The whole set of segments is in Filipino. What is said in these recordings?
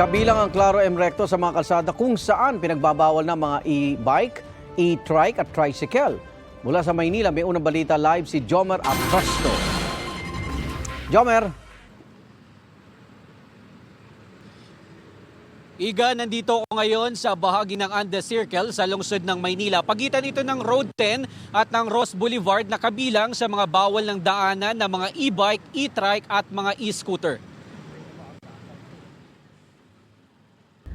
Kabilang ang Claro M Recto sa mga kalsada kung saan pinagbabawal na mga e-bike, e-trike at tricycle. Mula sa Maynila, may unang balita live si Jomer Apresto. Jomer! Iga, nandito ako ngayon sa bahagi ng Andes Circle sa lungsod ng Maynila. Pagitan ito ng Road 10 at ng Ross Boulevard na kabilang sa mga bawal ng daanan ng mga e-bike, e-trike at mga e-scooter.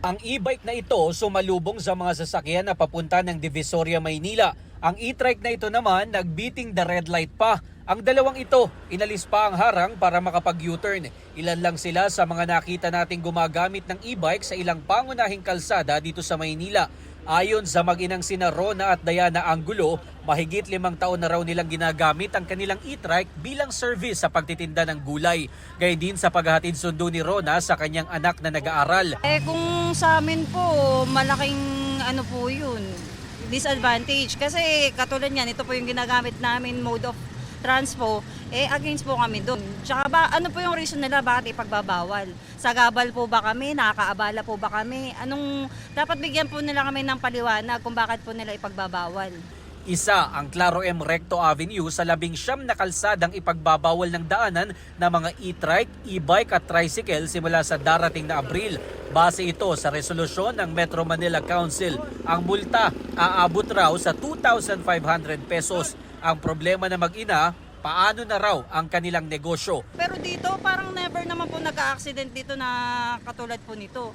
Ang e-bike na ito sumalubong sa mga sasakyan na papunta ng Divisoria, Maynila. Ang e-trike na ito naman nagbeating the red light pa. Ang dalawang ito, inalis pa ang harang para makapag-U-turn. Ilan lang sila sa mga nakita nating gumagamit ng e-bike sa ilang pangunahing kalsada dito sa Maynila. Ayon sa mag-inang sina Rona at Diana Angulo, mahigit 5 taon na raw nilang ginagamit ang kanilang e-trike bilang service sa pagtitinda ng gulay. Gayun din sa paghahatid sundo ni Rona sa kanyang anak na nag-aaral. Kung sa amin po, malaking po yun, disadvantage. Kasi katulad niyan, ito po yung ginagamit namin mode of transpo, against po kami doon. Tsaka ano po yung reason nila bakit ipagbabawal? Sagabal po ba kami? Nakakaabala po ba kami? Dapat bigyan po nila kami ng paliwanag kung bakit po nila ipagbabawal. Isa ang Claro M Recto Avenue sa 19 na kalsadang ipagbabawal ng daanan ng mga e-trike, e-bike at tricycle simula sa darating na Abril. Base ito sa resolusyon ng Metro Manila Council. Ang multa aabot raw sa 2,500 pesos. Ang problema na mag-ina, paano na raw ang kanilang negosyo? Pero dito parang never naman po nag-accident dito na katulad po nito.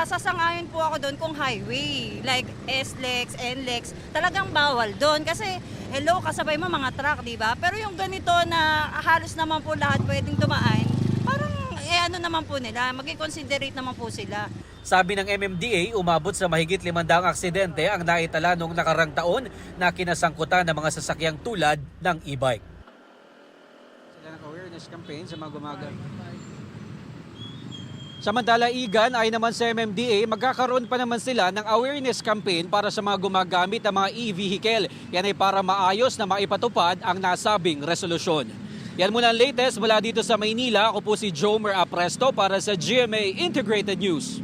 Sasangayon po ako doon kung highway, like S-Lex, N-Lex, talagang bawal doon. Kasi hello, kasabay mo mga truck, di ba? Pero yung ganito na halos naman po lahat pwedeng dumaan, parang ano naman po nila, mag-considerate naman po sila. Sabi ng MMDA, umabot sa mahigit 500 aksidente ang naitala noong nakarang taon na kinasangkutan ng mga sasakyang tulad ng e-bike. Sila ng awareness campaign sa mga gumagamit. Samantala, Igan, ay naman sa MMDA, magkakaroon pa naman sila ng awareness campaign para sa mga gumagamit ng mga e-vehicle. Yan ay para maayos na maipatupad ang nasabing resolusyon. Yan muna ang latest mula dito sa Maynila. Ako po si Jomer Apresto para sa GMA Integrated News.